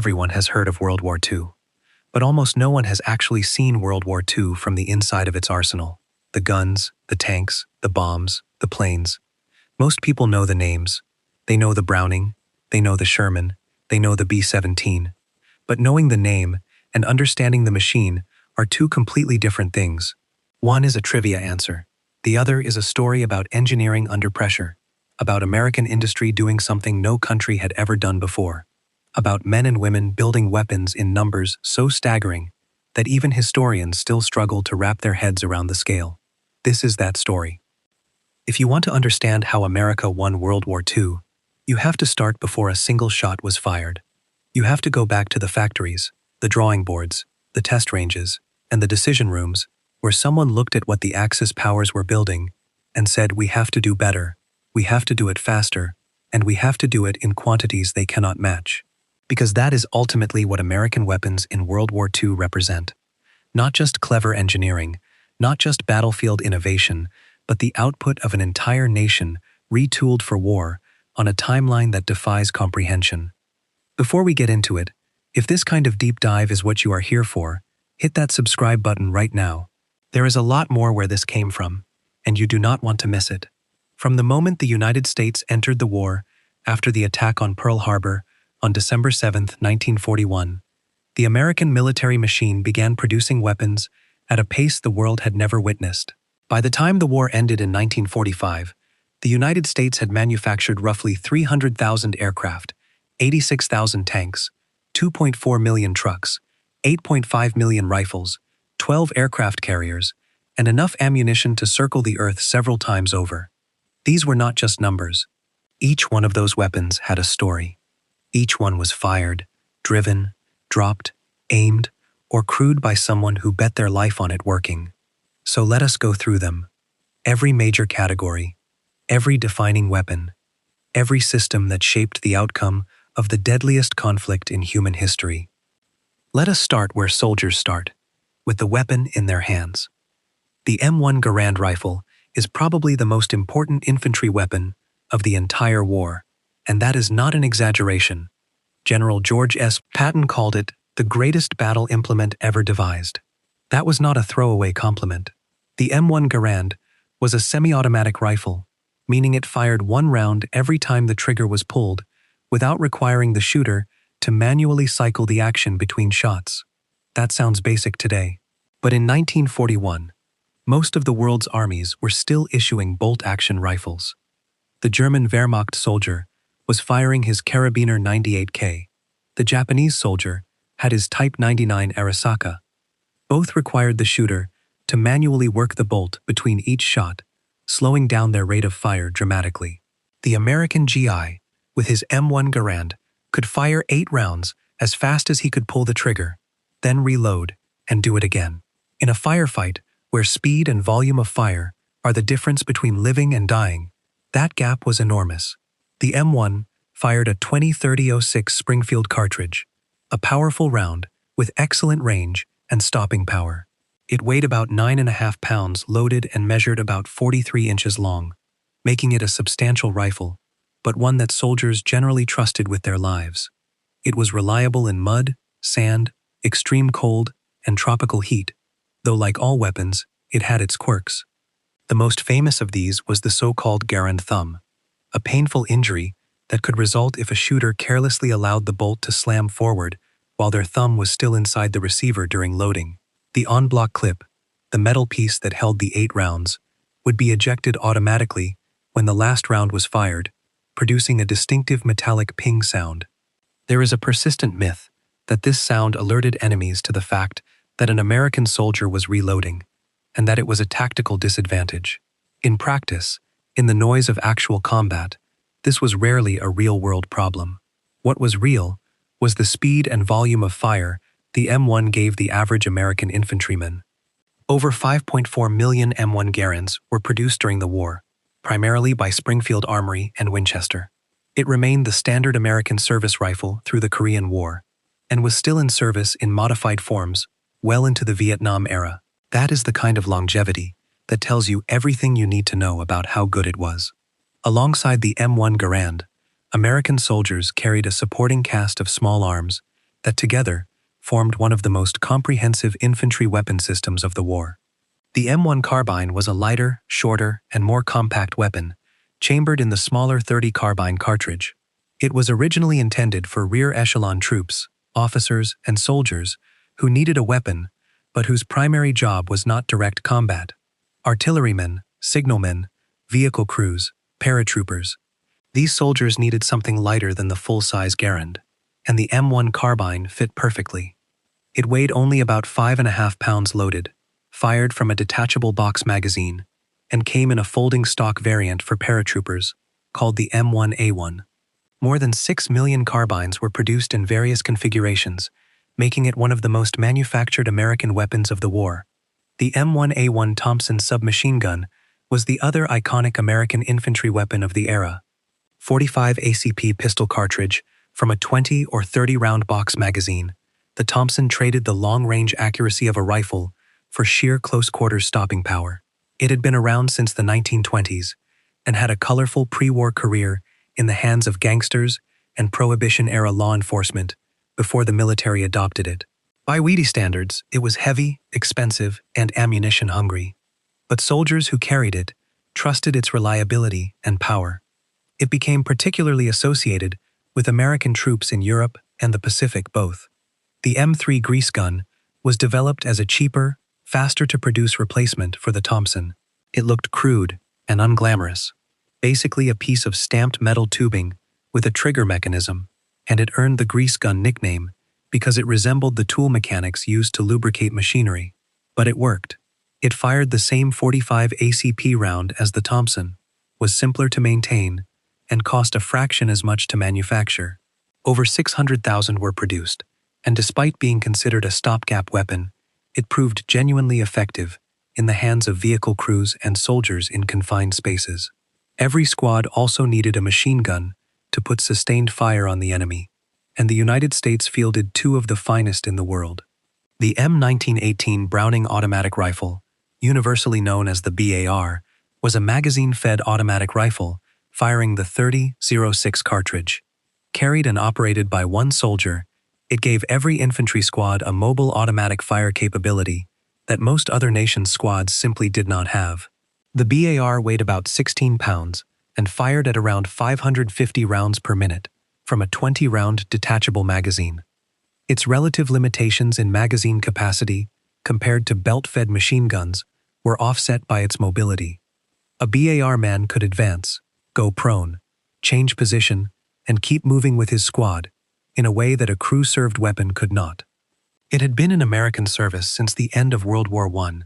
everyone has heard of World War II, but almost no one has actually seen World War II from the inside of its arsenal. The guns, the tanks, the bombs, the planes. Most people know the names. They know the Browning, they know the Sherman, they know the B-17. But knowing the name and understanding the machine are two completely different things. One is a trivia answer. The other is a story about engineering under pressure, about American industry doing something no country had ever done before, about men and women building weapons in numbers so staggering that even historians still struggle to wrap their heads around the scale. This is that story. If you want to understand how America won World War II, you have to start before a single shot was fired. You have to go back to the factories, the drawing boards, the test ranges, and the decision rooms where someone looked at what the Axis powers were building and said, we have to do better, we have to do it faster, and we have to do it in quantities they cannot match. Because that is ultimately what American weapons in World War II represent. Not just clever engineering, not just battlefield innovation, but the output of an entire nation retooled for war on a timeline that defies comprehension. Before we get into it, if this kind of deep dive is what you are here for, hit that subscribe button right now. There is a lot more where this came from, and you do not want to miss it. From the moment the United States entered the war after the attack on Pearl Harbor on December 7, 1941, the American military machine began producing weapons at a pace the world had never witnessed. By the time the war ended in 1945, the United States had manufactured roughly 300,000 aircraft, 86,000 tanks, 2.4 million trucks, 8.5 million rifles, 12 aircraft carriers, and enough ammunition to circle the Earth several times over. These were not just numbers. Each one of those weapons had a story. Each one was fired, driven, dropped, aimed, or crewed by someone who bet their life on it working. So let us go through them. Every major category, every defining weapon, every system that shaped the outcome of the deadliest conflict in human history. Let us start where soldiers start, with the weapon in their hands. The M1 Garand rifle is probably the most important infantry weapon of the entire war, and that is not an exaggeration. General George S. Patton called it the greatest battle implement ever devised. That was not a throwaway compliment. The M1 Garand was a semi-automatic rifle, meaning it fired one round every time the trigger was pulled, without requiring the shooter to manually cycle the action between shots. That sounds basic today. But in 1941, most of the world's armies were still issuing bolt-action rifles. The German Wehrmacht soldier was firing his Karabiner 98K. The Japanese soldier had his Type 99 Arisaka. Both required the shooter to manually work the bolt between each shot, slowing down their rate of fire dramatically. The American GI, with his M1 Garand, could fire 8 rounds as fast as he could pull the trigger, then reload and do it again. In a firefight where speed and volume of fire are the difference between living and dying, that gap was enormous. The M1 fired a 20-30-06 Springfield cartridge, a powerful round with excellent range and stopping power. It weighed about 9.5 pounds loaded and measured about 43 inches long, making it a substantial rifle, but one that soldiers generally trusted with their lives. It was reliable in mud, sand, extreme cold, and tropical heat, though like all weapons, it had its quirks. The most famous of these was the so-called Garand thumb, a painful injury that could result if a shooter carelessly allowed the bolt to slam forward while their thumb was still inside the receiver during loading. The on-block clip, the metal piece that held the 8 rounds, would be ejected automatically when the last round was fired, producing a distinctive metallic ping sound. There is a persistent myth that this sound alerted enemies to the fact that an American soldier was reloading, and that it was a tactical disadvantage. In practice, in the noise of actual combat, this was rarely a real-world problem. What was real was the speed and volume of fire the M1 gave the average American infantryman. Over 5.4 million M1 Garands were produced during the war, primarily by Springfield Armory and Winchester. It remained the standard American service rifle through the Korean War, and was still in service in modified forms well into the Vietnam era. That is the kind of longevity that tells you everything you need to know about how good it was. Alongside the M1 Garand, American soldiers carried a supporting cast of small arms that together formed one of the most comprehensive infantry weapon systems of the war. The M1 carbine was a lighter, shorter, and more compact weapon, chambered in the smaller .30 carbine cartridge. It was originally intended for rear echelon troops, officers, and soldiers who needed a weapon but whose primary job was not direct combat. Artillerymen, signalmen, vehicle crews, paratroopers. These soldiers needed something lighter than the full-size Garand, and the M1 carbine fit perfectly. It weighed only about 5.5 pounds loaded, fired from a detachable box magazine, and came in a folding stock variant for paratroopers, called the M1A1. More than 6 million carbines were produced in various configurations, making it one of the most manufactured American weapons of the war. The M1A1 Thompson submachine gun was the other iconic American infantry weapon of the era. 45 ACP pistol cartridge from a 20 or 30 round box magazine, the Thompson traded the long-range accuracy of a rifle for sheer close-quarters stopping power. It had been around since the 1920s and had a colorful pre-war career in the hands of gangsters and Prohibition-era law enforcement before the military adopted it. By WWII standards, it was heavy, expensive, and ammunition-hungry, but soldiers who carried it trusted its reliability and power. It became particularly associated with American troops in Europe and the Pacific both. The M3 grease gun was developed as a cheaper, faster-to-produce replacement for the Thompson. It looked crude and unglamorous, basically a piece of stamped metal tubing with a trigger mechanism, and it earned the grease gun nickname because it resembled the tool mechanics used to lubricate machinery. But it worked. It fired the same 45 ACP round as the Thompson, was simpler to maintain, and cost a fraction as much to manufacture. Over 600,000 were produced, and despite being considered a stopgap weapon, it proved genuinely effective in the hands of vehicle crews and soldiers in confined spaces. Every squad also needed a machine gun to put sustained fire on the enemy, and the United States fielded two of the finest in the world. The M1918 Browning automatic rifle, universally known as the BAR, was a magazine-fed automatic rifle firing the .30-06 cartridge. Carried and operated by one soldier, it gave every infantry squad a mobile automatic fire capability that most other nations' squads simply did not have. The BAR weighed about 16 pounds and fired at around 550 rounds per minute from a 20-round detachable magazine. Its relative limitations in magazine capacity compared to belt-fed machine guns were offset by its mobility. A BAR man could advance, go prone, change position, and keep moving with his squad in a way that a crew-served weapon could not. It had been in American service since the end of World War I,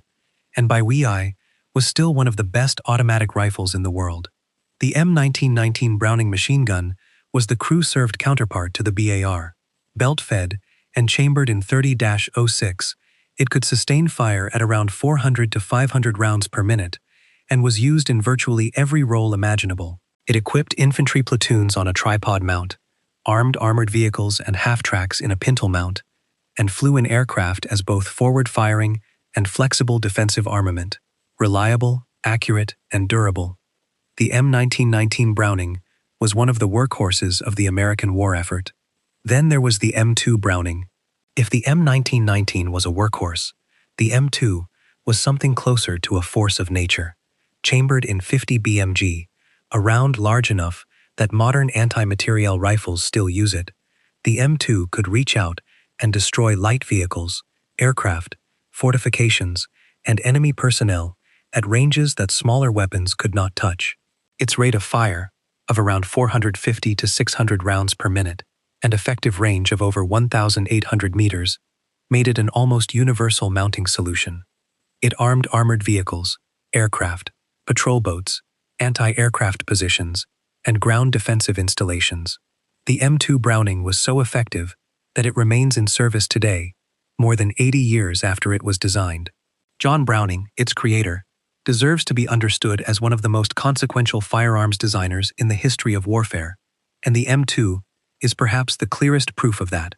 and by WWII was still one of the best automatic rifles in the world. The M1919 Browning machine gun was the crew-served counterpart to the BAR. Belt-fed and chambered in .30-06, it could sustain fire at around 400 to 500 rounds per minute and was used in virtually every role imaginable. It equipped infantry platoons on a tripod mount, armed armored vehicles and half-tracks in a pintle mount, and flew in aircraft as both forward-firing and flexible defensive armament. Reliable, accurate, and durable, the M1919 Browning was one of the workhorses of the American war effort. Then there was the M2 Browning. If the M1919 was a workhorse, the M2 was something closer to a force of nature. Chambered in 50 BMG, a round large enough that modern anti-materiel rifles still use it, the M2 could reach out and destroy light vehicles, aircraft, fortifications, and enemy personnel at ranges that smaller weapons could not touch. Its rate of fire, of around 450 to 600 rounds per minute, and effective range of over 1,800 meters, made it an almost universal mounting solution. It armed armored vehicles, aircraft, patrol boats, anti-aircraft positions, and ground defensive installations. The M2 Browning was so effective that it remains in service today, more than 80 years after it was designed. John Browning, its creator, deserves to be understood as one of the most consequential firearms designers in the history of warfare, and the M2 is perhaps the clearest proof of that.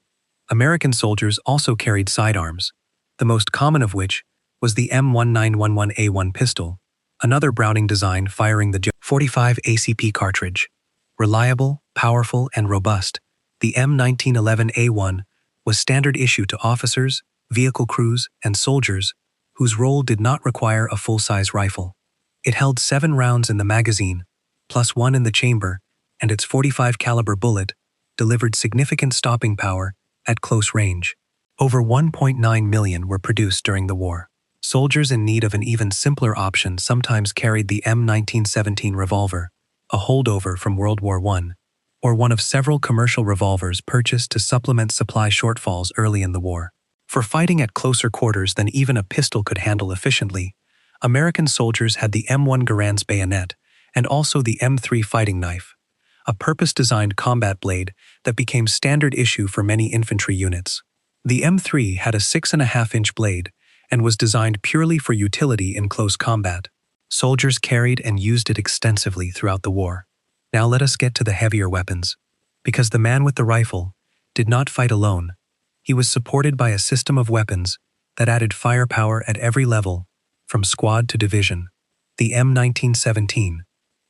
American soldiers also carried sidearms, the most common of which was the M1911A1 pistol, another Browning design firing the .45 ACP cartridge. Reliable, powerful, and robust, the M1911A1 was standard issue to officers, vehicle crews, and soldiers whose role did not require a full-size rifle. It held 7 rounds in the magazine, plus 1 in the chamber, and its .45 caliber bullet delivered significant stopping power at close range. Over 1.9 million were produced during the war. Soldiers in need of an even simpler option sometimes carried the M1917 revolver, a holdover from World War I, or one of several commercial revolvers purchased to supplement supply shortfalls early in the war. For fighting at closer quarters than even a pistol could handle efficiently, American soldiers had the M1 Garand's bayonet and also the M3 fighting knife, a purpose-designed combat blade that became standard issue for many infantry units. The M3 had a 6.5-inch blade and was designed purely for utility in close combat. Soldiers carried and used it extensively throughout the war. Now let us get to the heavier weapons. Because the man with the rifle did not fight alone, he was supported by a system of weapons that added firepower at every level, from squad to division. The M1917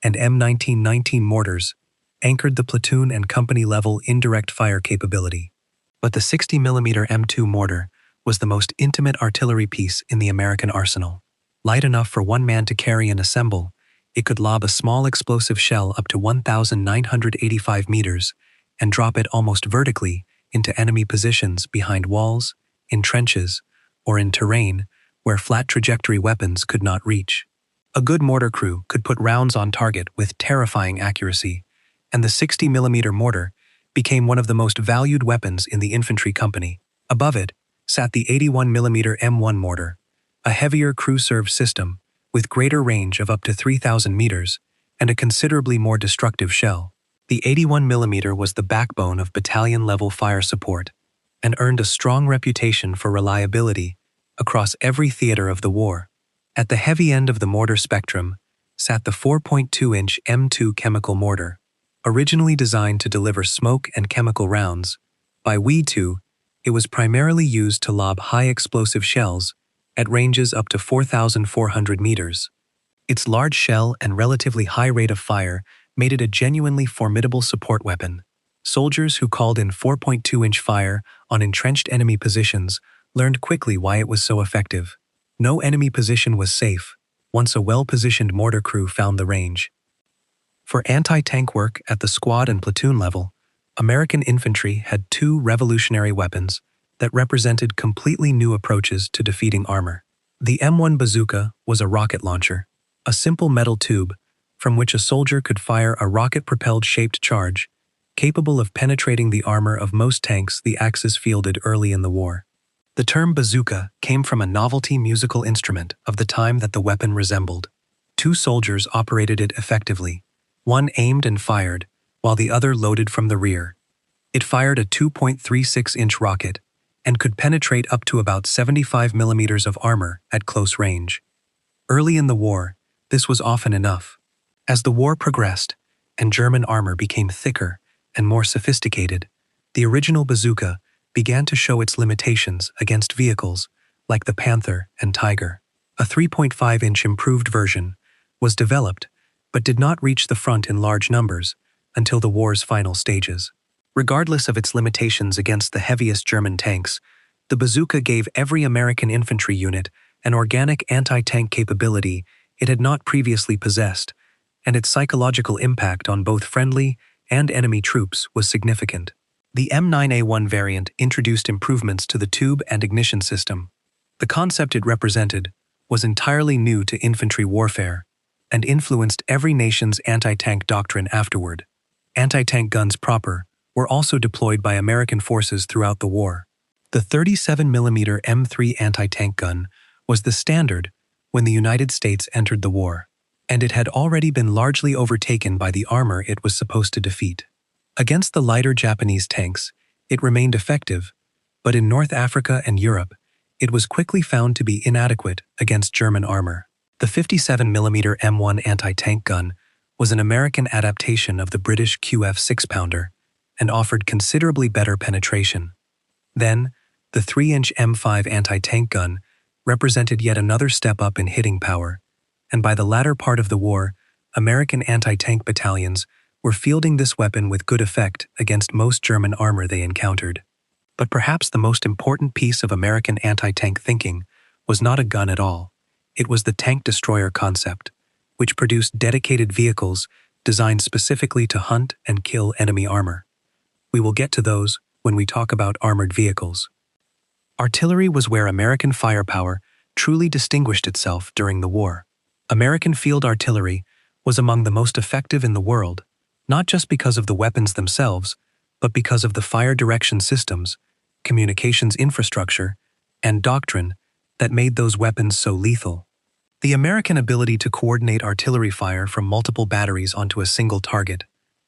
and M1919 mortars anchored the platoon and company-level indirect fire capability. But the 60mm M2 mortar was the most intimate artillery piece in the American arsenal. Light enough for one man to carry and assemble, it could lob a small explosive shell up to 1,985 meters and drop it almost vertically into enemy positions behind walls, in trenches, or in terrain where flat trajectory weapons could not reach. A good mortar crew could put rounds on target with terrifying accuracy, and the 60mm mortar became one of the most valued weapons in the infantry company. Above it sat the 81mm M1 mortar, a heavier crew-served system with greater range of up to 3,000 meters and a considerably more destructive shell. The 81mm was the backbone of battalion-level fire support and earned a strong reputation for reliability across every theater of the war. At the heavy end of the mortar spectrum sat the 4.2-inch M2 chemical mortar, originally designed to deliver smoke and chemical rounds. By WWII, it was primarily used to lob high-explosive shells at ranges up to 4,400 meters. Its large shell and relatively high rate of fire made it a genuinely formidable support weapon. Soldiers who called in 4.2-inch fire on entrenched enemy positions learned quickly why it was so effective. No enemy position was safe once a well-positioned mortar crew found the range. For anti-tank work at the squad and platoon level, American infantry had 2 revolutionary weapons that represented completely new approaches to defeating armor. The M1 bazooka was a rocket launcher, a simple metal tube from which a soldier could fire a rocket-propelled shaped charge, capable of penetrating the armor of most tanks the Axis fielded early in the war. The term bazooka came from a novelty musical instrument of the time that the weapon resembled. 2 soldiers operated it effectively. One aimed and fired, while the other loaded from the rear. It fired a 2.36-inch rocket and could penetrate up to about 75 millimeters of armor at close range. Early in the war, this was often enough. As the war progressed and German armor became thicker and more sophisticated, the original bazooka began to show its limitations against vehicles like the Panther and Tiger. A 3.5-inch improved version was developed but did not reach the front in large numbers until the war's final stages. Regardless of its limitations against the heaviest German tanks, the bazooka gave every American infantry unit an organic anti-tank capability it had not previously possessed, and its psychological impact on both friendly and enemy troops was significant. The M9A1 variant introduced improvements to the tube and ignition system. The concept it represented was entirely new to infantry warfare and influenced every nation's anti-tank doctrine afterward. Anti-tank guns proper were also deployed by American forces throughout the war. The 37mm M3 anti-tank gun was the standard when the United States entered the war, and it had already been largely overtaken by the armor it was supposed to defeat. Against the lighter Japanese tanks, it remained effective, but in North Africa and Europe, it was quickly found to be inadequate against German armor. The 57mm M1 anti-tank gun was an American adaptation of the British QF 6-pounder and offered considerably better penetration. Then, the 3-inch M5 anti-tank gun represented yet another step up in hitting power, and by the latter part of the war, American anti-tank battalions were fielding this weapon with good effect against most German armor they encountered. But perhaps the most important piece of American anti-tank thinking was not a gun at all. It was the tank destroyer concept, which produced dedicated vehicles designed specifically to hunt and kill enemy armor. We will get to those when we talk about armored vehicles. Artillery was where American firepower truly distinguished itself during the war. American field artillery was among the most effective in the world, not just because of the weapons themselves, but because of the fire direction systems, communications infrastructure, and doctrine that made those weapons so lethal. The American ability to coordinate artillery fire from multiple batteries onto a single target,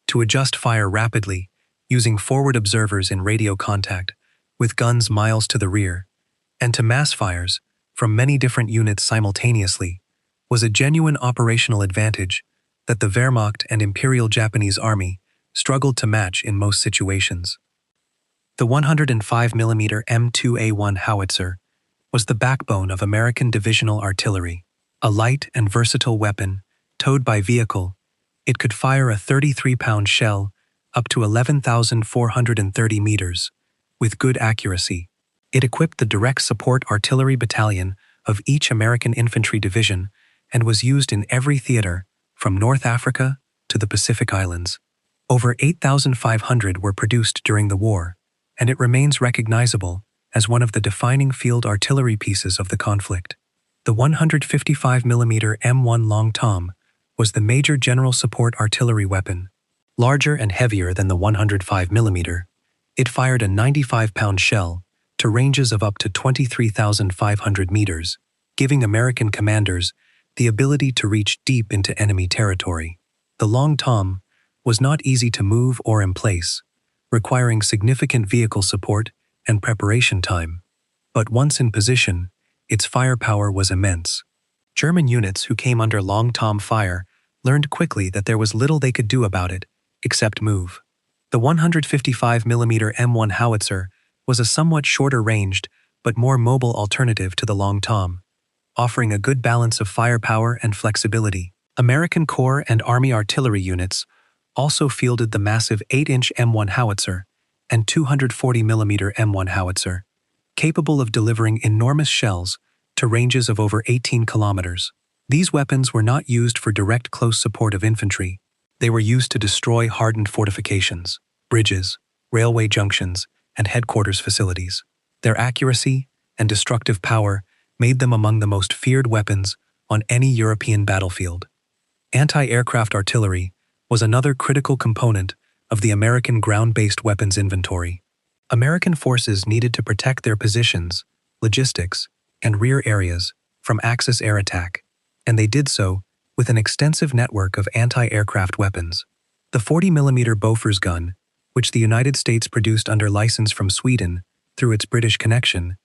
to adjust fire rapidly, using forward observers in radio contact, with guns miles to the rear, and to mass fires from many different units simultaneously, was a genuine operational advantage that the Wehrmacht and Imperial Japanese Army struggled to match in most situations. The 105mm M2A1 howitzer was the backbone of American divisional artillery. A light and versatile weapon, towed by vehicle, it could fire a 33-pound shell up to 11,430 meters, with good accuracy. It equipped the direct support artillery battalion of each American infantry division and was used in every theater, from North Africa to the Pacific Islands. Over 8,500 were produced during the war, and it remains recognizable as one of the defining field artillery pieces of the conflict. The 155mm M1 Long Tom was the major general support artillery weapon. Larger and heavier than the 105mm, it fired a 95-pound shell to ranges of up to 23,500 meters, giving American commanders the ability to reach deep into enemy territory. The Long Tom was not easy to move or emplace, requiring significant vehicle support and preparation time. But once in position, its firepower was immense. German units who came under Long Tom fire learned quickly that there was little they could do about it, except move. The 155mm M1 howitzer was a somewhat shorter-ranged but more mobile alternative to the Long Tom, offering a good balance of firepower and flexibility. American Corps and Army artillery units also fielded the massive 8-inch M1 howitzer and 240mm M1 howitzer, capable of delivering enormous shells to ranges of over 18 kilometers. These weapons were not used for direct close support of infantry. They were used to destroy hardened fortifications, bridges, railway junctions, and headquarters facilities. Their accuracy and destructive power made them among the most feared weapons on any European battlefield. Anti-aircraft artillery was another critical component of the American ground-based weapons inventory. American forces needed to protect their positions, logistics, and rear areas from Axis air attack, and they did so with an extensive network of anti-aircraft weapons. The 40mm Bofors gun, which the United States produced under license from Sweden through its British connection,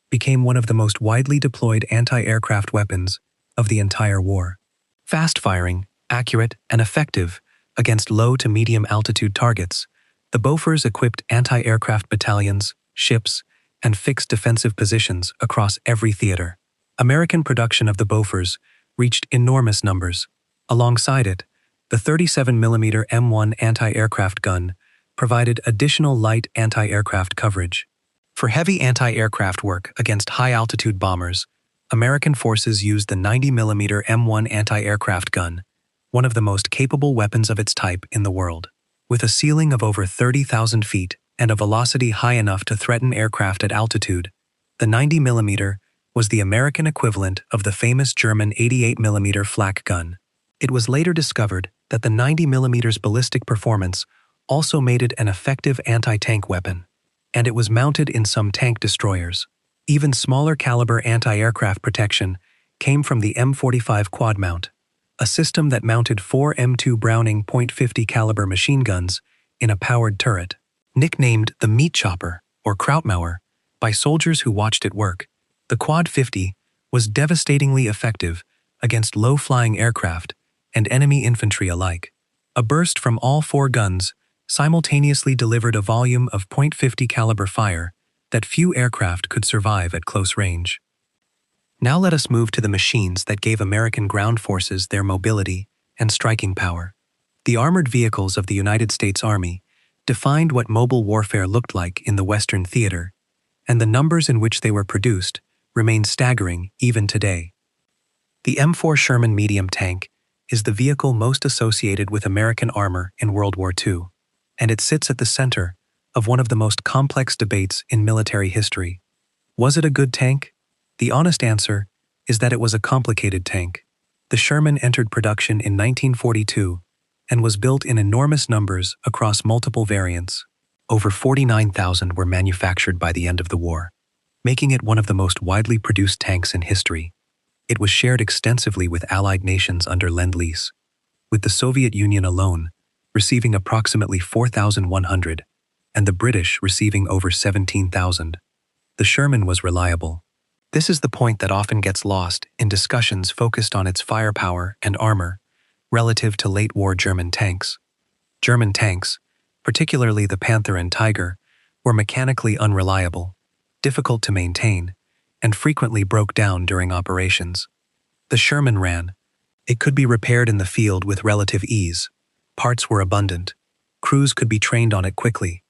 became one of the most widely deployed anti-aircraft weapons of the entire war. Fast-firing, accurate, and effective against low to medium altitude targets, the Bofors equipped anti-aircraft battalions, ships, and fixed defensive positions across every theater. American production of the Bofors reached enormous numbers. Alongside it, the 37mm M1 anti-aircraft gun provided additional light anti-aircraft coverage. For heavy anti-aircraft work against high-altitude bombers, American forces used the 90mm M1 anti-aircraft gun, one of the most capable weapons of its type in the world. With a ceiling of over 30,000 feet and a velocity high enough to threaten aircraft at altitude, the 90mm was the American equivalent of the famous German 88mm flak gun. It was later discovered that the 90mm's ballistic performance also made it an effective anti-tank weapon, and it was mounted in some tank destroyers. Even smaller caliber anti-aircraft protection came from the M45 quad mount, a system that mounted 4 M2 Browning .50 caliber machine guns in a powered turret. Nicknamed the meat chopper, or Krautmauer, by soldiers who watched it work, the Quad 50 was devastatingly effective against low-flying aircraft and enemy infantry alike. A burst from all 4 guns simultaneously delivered a volume of .50 caliber fire that few aircraft could survive at close range. Now let us move to the machines that gave American ground forces their mobility and striking power. The armored vehicles of the United States Army defined what mobile warfare looked like in the Western theater, and the numbers in which they were produced remain staggering even today. The M4 Sherman medium tank is the vehicle most associated with American armor in World War II, and it sits at the center of one of the most complex debates in military history. Was it a good tank? The honest answer is that it was a complicated tank. The Sherman entered production in 1942 and was built in enormous numbers across multiple variants. Over 49,000 were manufactured by the end of the war, making it one of the most widely produced tanks in history. It was shared extensively with Allied nations under Lend-Lease, with the Soviet Union alone receiving approximately 4,100 and the British receiving over 17,000. The Sherman was reliable. This is the point that often gets lost in discussions focused on its firepower and armor relative to late-war German tanks. German tanks, particularly the Panther and Tiger, were mechanically unreliable, difficult to maintain, and frequently broke down during operations. The Sherman ran. It could be repaired in the field with relative ease. Parts were abundant. Crews could be trained on it quickly.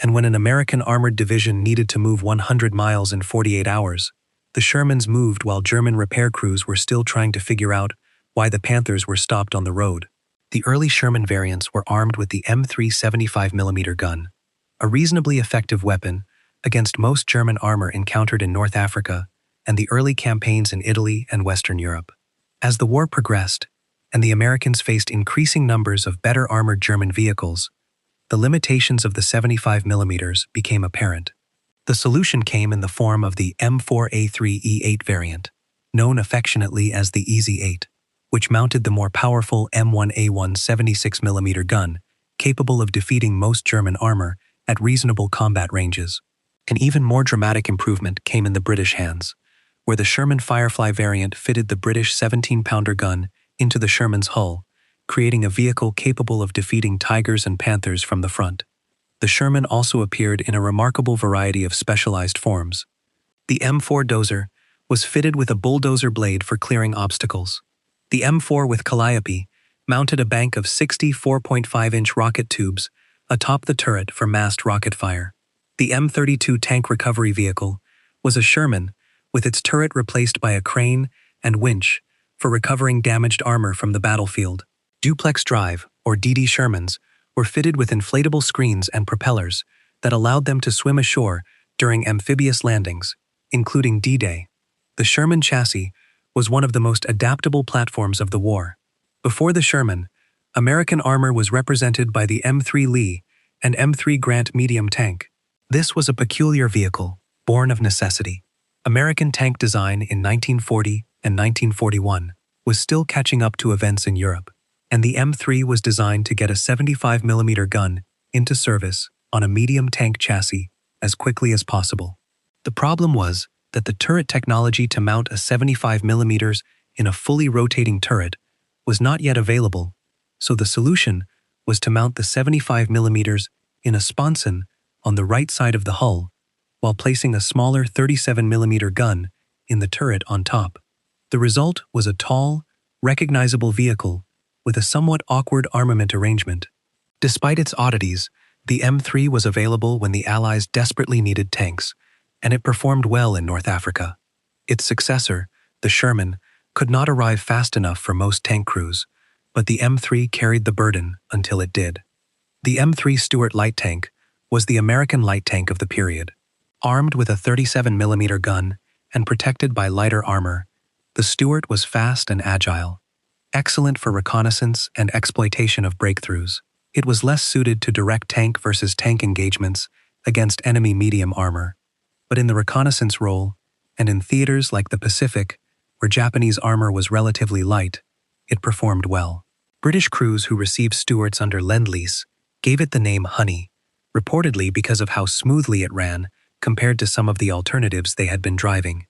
And when an American armored division needed to move 100 miles in 48 hours, the Shermans moved while German repair crews were still trying to figure out why the Panthers were stopped on the road. The early Sherman variants were armed with the M3 75mm gun, a reasonably effective weapon against most German armor encountered in North Africa and the early campaigns in Italy and Western Europe. As the war progressed, and the Americans faced increasing numbers of better armored German vehicles, the limitations of the 75mm became apparent. The solution came in the form of the M4A3E8 variant, known affectionately as the Easy 8, which mounted the more powerful M1A1 76mm gun, capable of defeating most German armor at reasonable combat ranges. An even more dramatic improvement came in the British hands, where the Sherman Firefly variant fitted the British 17-pounder gun into the Sherman's hull, creating a vehicle capable of defeating Tigers and Panthers from the front. The Sherman also appeared in a remarkable variety of specialized forms. The M4 Dozer was fitted with a bulldozer blade for clearing obstacles. The M4 with Calliope mounted a bank of 60 4.5-inch rocket tubes atop the turret for massed rocket fire. The M32 tank recovery vehicle was a Sherman with its turret replaced by a crane and winch for recovering damaged armor from the battlefield. Duplex drive, or DD Shermans, were fitted with inflatable screens and propellers that allowed them to swim ashore during amphibious landings, including D-Day. The Sherman chassis was one of the most adaptable platforms of the war. Before the Sherman, American armor was represented by the M3 Lee and M3 Grant medium tank. This was a peculiar vehicle, born of necessity. American tank design in 1940 and 1941 was still catching up to events in Europe, and the M3 was designed to get a 75mm gun into service on a medium tank chassis as quickly as possible. The problem was that the turret technology to mount a 75mm in a fully rotating turret was not yet available, so the solution was to mount the 75mm in a sponson on the right side of the hull, while placing a smaller 37mm gun in the turret on top. The result was a tall, recognizable vehicle with a somewhat awkward armament arrangement. Despite its oddities, the M3 was available when the Allies desperately needed tanks, and it performed well in North Africa. Its successor, the Sherman, could not arrive fast enough for most tank crews, but the M3 carried the burden until it did. The M3 Stuart light tank was the American light tank of the period. Armed with a 37mm gun and protected by lighter armor, the Stuart was fast and agile, excellent for reconnaissance and exploitation of breakthroughs. It was less suited to direct tank versus tank engagements against enemy medium armor, but in the reconnaissance role, and in theaters like the Pacific, where Japanese armor was relatively light, it performed well. British crews who received Stuarts under Lend-Lease gave it the name Honey, reportedly because of how smoothly it ran compared to some of the alternatives they had been driving.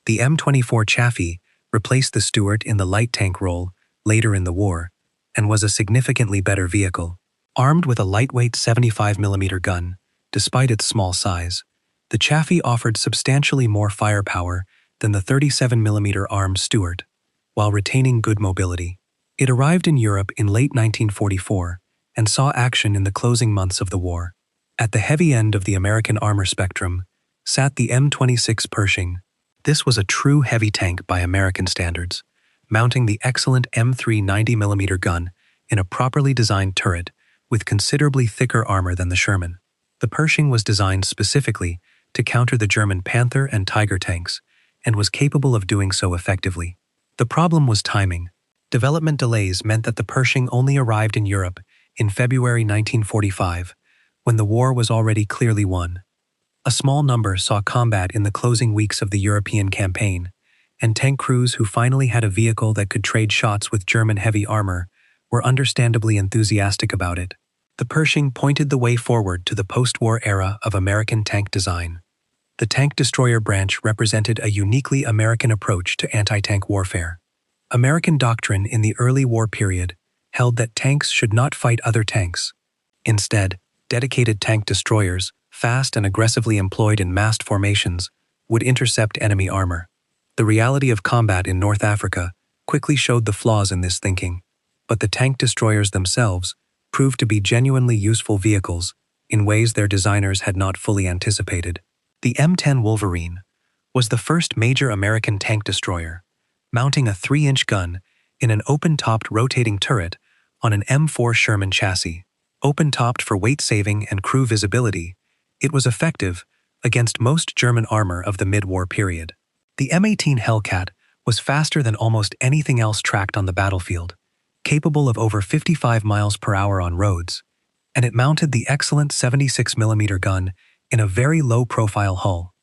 The M24 Chaffee replaced the Stuart in the light tank role later in the war and was a significantly better vehicle. Armed with a lightweight 75mm gun, despite its small size, the Chaffee offered substantially more firepower than the 37mm armed Stuart, while retaining good mobility. It arrived in Europe in late 1944 and saw action in the closing months of the war. At the heavy end of the American armor spectrum sat the M26 Pershing. This was a true heavy tank by American standards, mounting the excellent M3 90mm gun in a properly designed turret with considerably thicker armor than the Sherman. The Pershing was designed specifically to counter the German Panther and Tiger tanks and was capable of doing so effectively. The problem was timing. Development delays meant that the Pershing only arrived in Europe in February 1945, when the war was already clearly won. A small number saw combat in the closing weeks of the European campaign, and tank crews who finally had a vehicle that could trade shots with German heavy armor were understandably enthusiastic about it. The Pershing pointed the way forward to the post-war era of American tank design. The tank destroyer branch represented a uniquely American approach to anti-tank warfare. American doctrine in the early war period held that tanks should not fight other tanks. Instead, dedicated tank destroyers, fast and aggressively employed in massed formations, would intercept enemy armor. The reality of combat in North Africa quickly showed the flaws in this thinking, but the tank destroyers themselves proved to be genuinely useful vehicles in ways their designers had not fully anticipated. The M10 Wolverine was the first major American tank destroyer, mounting a 3-inch gun in an open-topped rotating turret on an M4 Sherman chassis. Open-topped for weight-saving and crew visibility, it was effective against most German armor of the mid-war period. The M18 Hellcat was faster than almost anything else tracked on the battlefield, capable of over 55 miles per hour on roads, and it mounted the excellent 76mm gun in a very low-profile hull.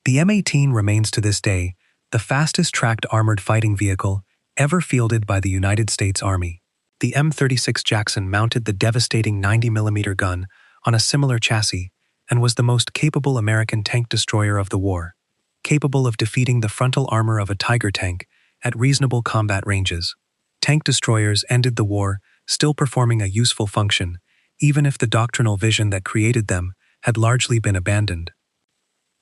The M18 remains to this day the fastest tracked armored fighting vehicle ever fielded by the United States Army. The M36 Jackson mounted the devastating 90mm gun on a similar chassis and was the most capable American tank destroyer of the war, capable of defeating the frontal armor of a Tiger tank at reasonable combat ranges. Tank destroyers ended the war still performing a useful function, even if the doctrinal vision that created them had largely been abandoned.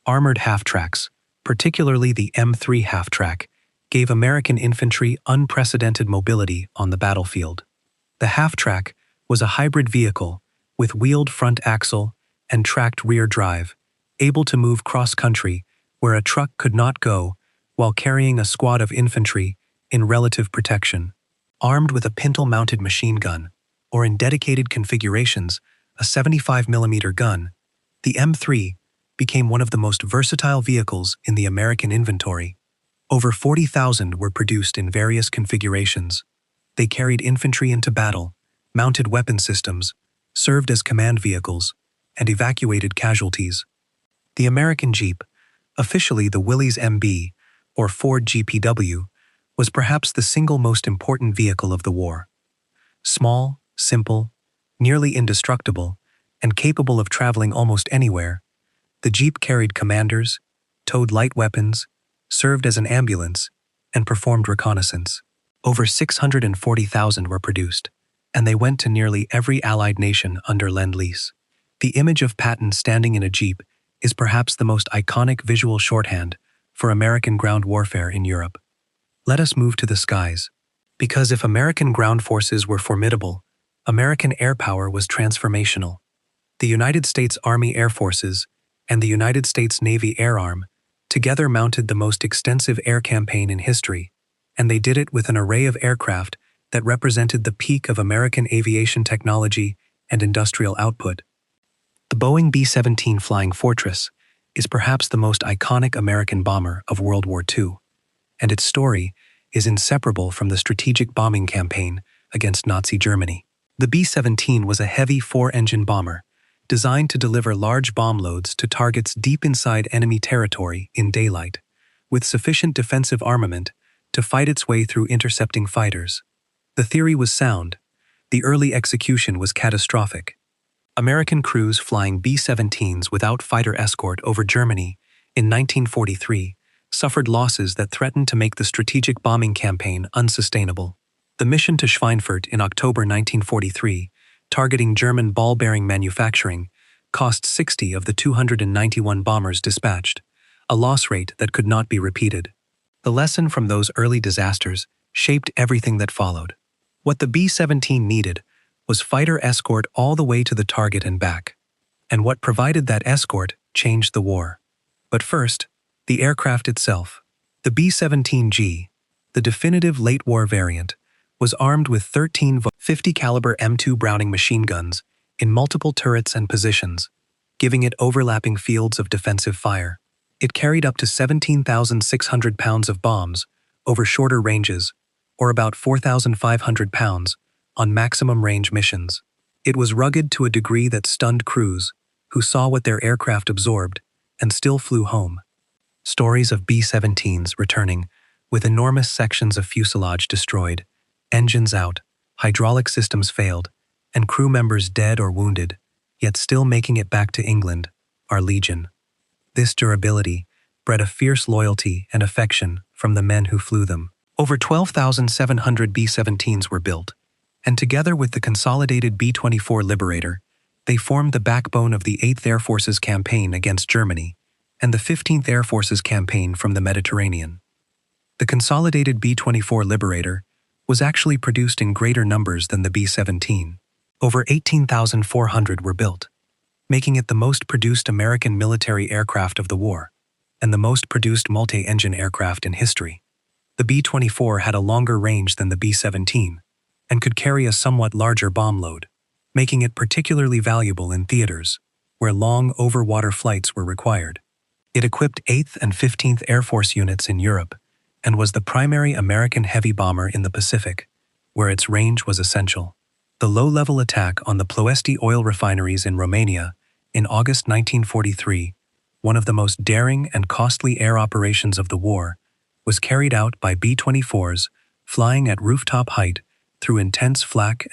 Armored half-tracks, particularly the M3 half-track, gave American infantry unprecedented mobility on the battlefield. The half-track was a hybrid vehicle with wheeled front axle and tracked rear drive, able to move cross-country where a truck could not go while carrying a squad of infantry in relative protection. Armed with a pintle-mounted machine gun, or in dedicated configurations, a 75mm gun, the M3 became one of the most versatile vehicles in the American inventory. Over 40,000 were produced in various configurations. They carried infantry into battle, mounted weapon systems, served as command vehicles, and evacuated casualties. The American Jeep, officially the Willys MB, or Ford GPW, was perhaps the single most important vehicle of the war. Small, simple, nearly indestructible, and capable of traveling almost anywhere, the Jeep carried commanders, towed light weapons, served as an ambulance, and performed reconnaissance. Over 640,000 were produced, and they went to nearly every Allied nation under Lend-Lease. The image of Patton standing in a Jeep is perhaps the most iconic visual shorthand for American ground warfare in Europe. Let us move to the skies. Because if American ground forces were formidable, American air power was transformational. The United States Army Air Forces and the United States Navy Air Arm together mounted the most extensive air campaign in history, and they did it with an array of aircraft that represented the peak of American aviation technology and industrial output. The Boeing B-17 Flying Fortress is perhaps the most iconic American bomber of World War II, and its story is inseparable from the strategic bombing campaign against Nazi Germany. The B-17 was a heavy 4-engine bomber designed to deliver large bomb loads to targets deep inside enemy territory in daylight, with sufficient defensive armament to fight its way through intercepting fighters. The theory was sound. The early execution was catastrophic. American crews flying B-17s without fighter escort over Germany in 1943 suffered losses that threatened to make the strategic bombing campaign unsustainable. The mission to Schweinfurt in October 1943, targeting German ball-bearing manufacturing, cost 60 of the 291 bombers dispatched, a loss rate that could not be repeated. The lesson from those early disasters shaped everything that followed. What the B-17 needed was fighter escort all the way to the target and back. and what provided that escort changed the war. But first, the aircraft itself. The B-17G, the definitive late-war variant, was armed with 13 .50 caliber M2 Browning machine guns in multiple turrets and positions, giving it overlapping fields of defensive fire. It carried up to 17,600 pounds of bombs over shorter ranges, or about 4,500 pounds, on maximum range missions. It was rugged to a degree that stunned crews, who saw what their aircraft absorbed and still flew home. Stories of B-17s returning, with enormous sections of fuselage destroyed, engines out, hydraulic systems failed, and crew members dead or wounded, yet still making it back to England, are legion. This durability bred a fierce loyalty and affection from the men who flew them. Over 12,700 B-17s were built, and together with the consolidated B-24 Liberator, they formed the backbone of the 8th Air Force's campaign against Germany and the 15th Air Force's campaign from the Mediterranean. The consolidated B-24 Liberator was actually produced in greater numbers than the B-17. Over 18,400 were built, making it the most produced American military aircraft of the war, and the most produced multi-engine aircraft in history. The B-24 had a longer range than the B-17, and could carry a somewhat larger bomb load, making it particularly valuable in theaters, where long over-water flights were required. It equipped 8th and 15th Air Force units in Europe, and was the primary American heavy bomber in the Pacific, where its range was essential. The low-level attack on the Ploiești oil refineries in Romania in August 1943, one of the most daring and costly air operations of the war, was carried out by B-24s flying at rooftop height through intense flak and